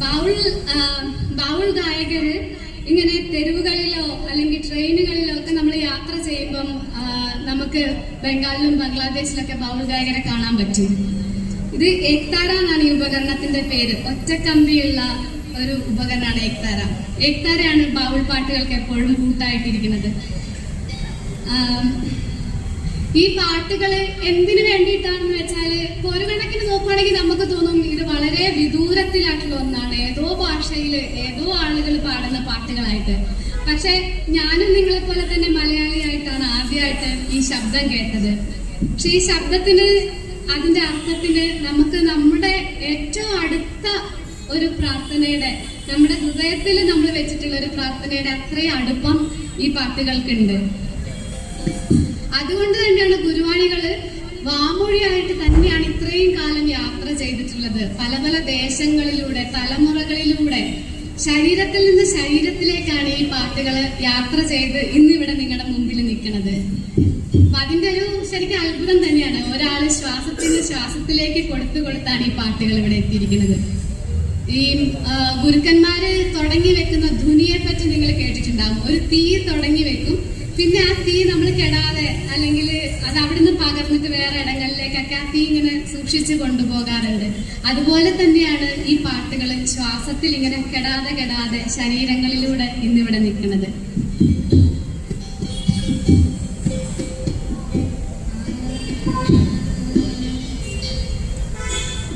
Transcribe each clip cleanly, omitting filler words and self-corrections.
ബാവുൾ ഗായകര് ഇങ്ങനെ തെരുവുകളിലോ അല്ലെങ്കിൽ ട്രെയിനുകളിലോ ഒക്കെ നമ്മൾ യാത്ര ചെയ്യുമ്പം നമുക്ക് ബംഗാളിലും ബംഗ്ലാദേശിലൊക്കെ ബാവുൾ ഗായകരെ കാണാൻ പറ്റും. ഇത് ഏക്താര എന്നാണ് ഈ ഉപകരണത്തിന്റെ പേര്. ഒറ്റക്കമ്പിയുള്ള ഒരു ഉപകരണമാണ് ഏക്താര. ഏക്താരയാണ് ബാവുൾ പാട്ടുകൾക്ക് എപ്പോഴും കൂട്ടായിട്ടിരിക്കുന്നത്. ഈ പാട്ടുകള് എന്തിനു വേണ്ടിയിട്ടാണെന്ന് വെച്ചാല് ഒരു കണക്കിന് നോക്കുകയാണെങ്കിൽ നമുക്ക് തോന്നും ഇത് വളരെ വിദൂരത്തിലായിട്ടുള്ള ഒന്നാണ്, ഏതോ ഭാഷയില് ഏതോ ആളുകൾ പാടുന്ന പാട്ടുകളായിട്ട്. പക്ഷെ ഞാനും നിങ്ങളെ പോലെ തന്നെ മലയാളിയായിട്ടാണ് ആദ്യമായിട്ട് ഈ ശബ്ദം കേട്ടത്. പക്ഷെ ഈ ശബ്ദത്തിന്, അതിന്റെ അർത്ഥത്തിന് നമുക്ക് നമ്മുടെ ഏറ്റവും അടുത്ത ഒരു പ്രാർത്ഥനയുടെ, നമ്മുടെ ഹൃദയത്തിൽ നമ്മൾ വെച്ചിട്ടുള്ള ഒരു പ്രാർത്ഥനയുടെ അത്രയും അടുപ്പം ഈ പാട്ടുകൾക്കുണ്ട്. അതുകൊണ്ട് തന്നെയാണ് ഗുരുവാണികള് വാമൊഴിയായിട്ട് തന്നെയാണ് ഇത്രയും കാലം യാത്ര ചെയ്തിട്ടുള്ളത്. പല പല ദേശങ്ങളിലൂടെ, തലമുറകളിലൂടെ, ശരീരത്തിൽ നിന്ന് ശരീരത്തിലേക്കാണ് ഈ പാട്ടുകള് യാത്ര ചെയ്ത് ഇന്നിവിടെ നിങ്ങളുടെ മുമ്പിൽ നിൽക്കുന്നത്. അപ്പൊ അതിന്റെ ഒരു ശരിക്കും അത്ഭുതം തന്നെയാണ്. ഒരാള് ശ്വാസത്തിന് ശ്വാസത്തിലേക്ക് കൊടുത്താണ് ഈ പാട്ടുകൾ ഇവിടെ എത്തിയിരിക്കുന്നത്. ഈ ഗുരുക്കന്മാര് തുടങ്ങി വെക്കുന്ന ധുനിയെ പറ്റി നിങ്ങൾ കേട്ടിട്ടുണ്ടാകും. ഒരു തീ തുടങ്ങി വെക്കും, പിന്നെ ആ തീ നമ്മൾ കെടാതെ അല്ലെങ്കിൽ അത് അവിടുന്ന് പകർന്നിട്ട് വേറെ ഇടങ്ങളിലേക്കൊക്കെ ആ തീ ഇങ്ങനെ സൂക്ഷിച്ചു കൊണ്ടുപോകാറുണ്ട്. അതുപോലെ തന്നെയാണ് ഈ പാട്ടുകൾ ശ്വാസത്തിൽ ഇങ്ങനെ കെടാതെ ശരീരങ്ങളിലൂടെ ഇന്നിവിടെ നിൽക്കുന്നത്.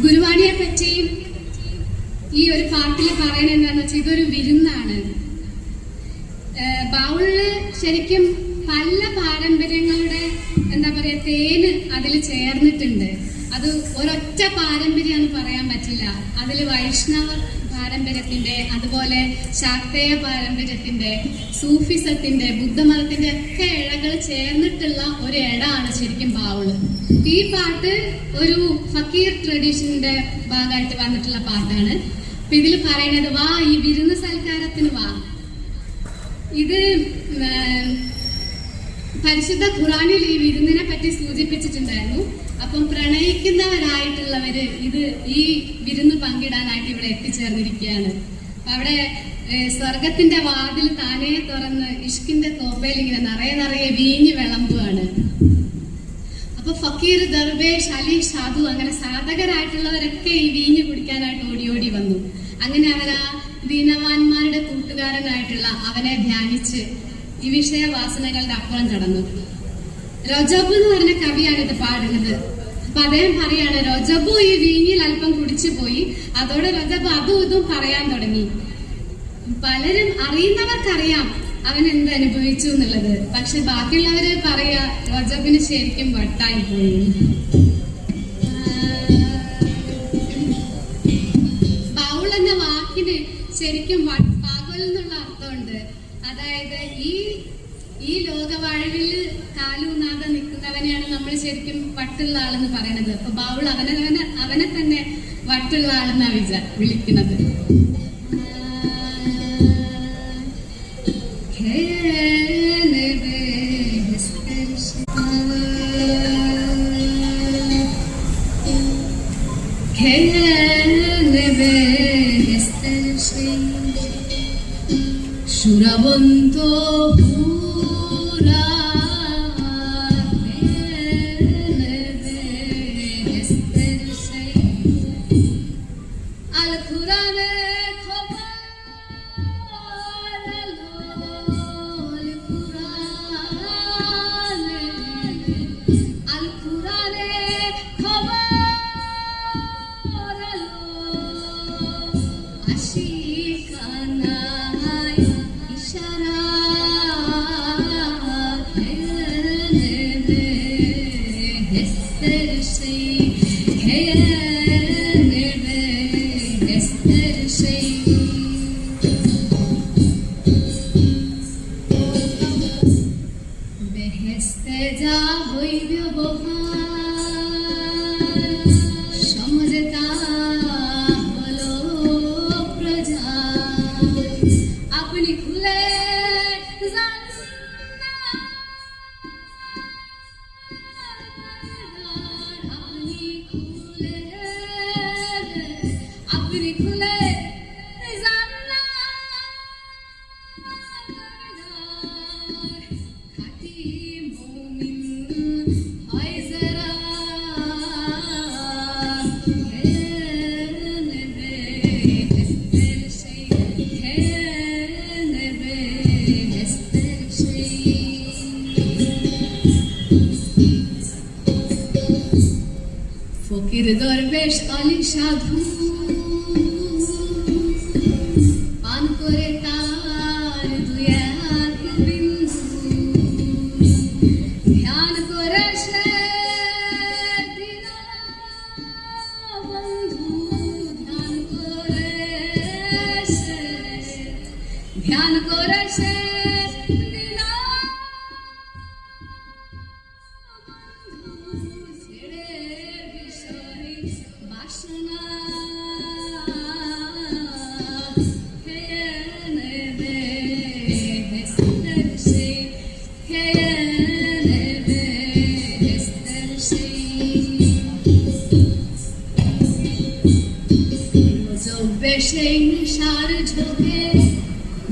ഗുരുവാണിയെ പറ്റിയും ഈ ഒരു പാട്ടിൽ പറയണത് എന്താണെന്ന് വെച്ചാൽ ഇതൊരു വിരുന്നാണ്. ബാവുളില് ശരിക്കും പല പാരമ്പര്യങ്ങളുടെ എന്താ പറയാ തേന് അതിൽ ചേർന്നിട്ടുണ്ട്. അത് ഒരൊറ്റ പാരമ്പര്യമെന്ന് പറയാൻ പറ്റില്ല. അതിൽ വൈഷ്ണവ പാരമ്പര്യത്തിന്റെ, അതുപോലെ ശാക്തേയ പാരമ്പര്യത്തിന്റെ, സൂഫിസത്തിന്റെ, ബുദ്ധമതത്തിന്റെ ഒക്കെ ഇഴകൾ ചേർന്നിട്ടുള്ള ഒരു ഇടമാണ് ശരിക്കും ബാവുള്. ഈ പാട്ട് ഒരു ഫക്കീർ ട്രഡീഷന്റെ ഭാഗമായിട്ട് വന്നിട്ടുള്ള പാട്ടാണ്. അപ്പൊ ഇതിൽ പറയുന്നത് വാ ഈ വിരുന്ന് സൽക്കാരത്തിന് വാ. ഇത് പരിശുദ്ധ ഖുറാനിൽ ഈ വിരുന്നിനെ പറ്റി സൂചിപ്പിച്ചിട്ടുണ്ടായിരുന്നു. അപ്പം പ്രണയിക്കുന്നവരായിട്ടുള്ളവര് ഇത് ഈ വിരുന്ന് പങ്കിടാനായിട്ട് ഇവിടെ എത്തിച്ചേർന്നിരിക്കുകയാണ്. അവിടെ സ്വർഗത്തിന്റെ വാതിൽ താനേ തുറന്ന് ഇഷ്കിന്റെ കോപ്പയിൽ ഇങ്ങനെ നിറയെ വീഞ്ഞ് വിളമ്പുകയാണ്. അപ്പൊ ഫക്കീർ, ദർവേഷ്, അലി, സാധു അങ്ങനെ സാധകരായിട്ടുള്ളവരൊക്കെ ഈ വീഞ്ഞ് കുടിക്കാനായിട്ട് ഓടി വന്നു. അങ്ങനെ അവരാ ദീനവാന്മാരുടെ കൂട്ടുകാരനായിട്ടുള്ള അവനെ ധ്യാനിച്ച് ഈ വിഷയവാസനകളുടെ അപ്പുറം കടന്നു. രജബ് എന്ന് പറഞ്ഞ കവിയാണ് ഇത് പാടുന്നത്. അപ്പൊ അദ്ദേഹം പറയാണ്, രജബു ഈ വീഞ്ഞിൽ അല്പം കുടിച്ചു പോയി. അതോടെ രജബ് അതും ഇതും പറയാൻ തുടങ്ങി. പലരും അറിയുന്നവർക്കറിയാം അവൻ എന്ത് അനുഭവിച്ചു എന്നുള്ളത്. പക്ഷെ ബാക്കിയുള്ളവര് പറയാ രജബിന് ശരിക്കും വട്ടായി പോയി. ബാവുൾ എന്ന വാക്കിന് ശരിക്കും പാകൽ എന്നുള്ള അർത്ഥമുണ്ട്. അതായത് ഈ ലോകവാഴവില് കാലൂന്നാതെ നിൽക്കുന്നവനെയാണ് നമ്മൾ ശരിക്കും വട്ടുള്ള ആളെന്ന് പറയണത്. അപ്പൊ ബാവുൾ അവനെ തന്നെ വട്ടുള്ള ആളെന്നാ വിളിക്കുന്നത്. সুরাবন্ত পুরা আল কুরআনে খবর আল কুরআনে খবর আশিকানা Say bir দরবেশ আলী সাধু পান করে তার দুই এক বিন্দু ধ্যান করে সে দিল বন্ধু ধ্যান করে সে দিল বন্ধু ছেড়ে বিষয় বাসনা সেই নেশার ঝোঁকে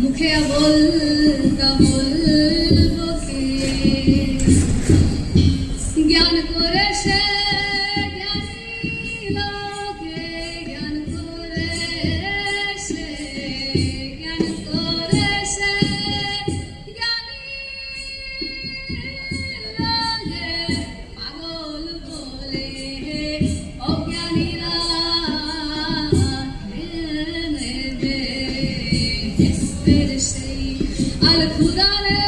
মুখে বলতা বলবো কে জ্ঞান করে সে জ্ঞানী লোকে জ্ঞান করে সে জ্ঞানী লোকে পাগল বলে অজ্ঞানীরা al Qur'ane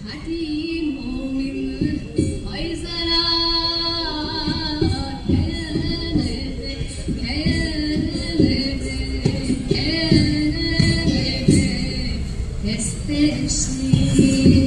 khati mu'min aizara este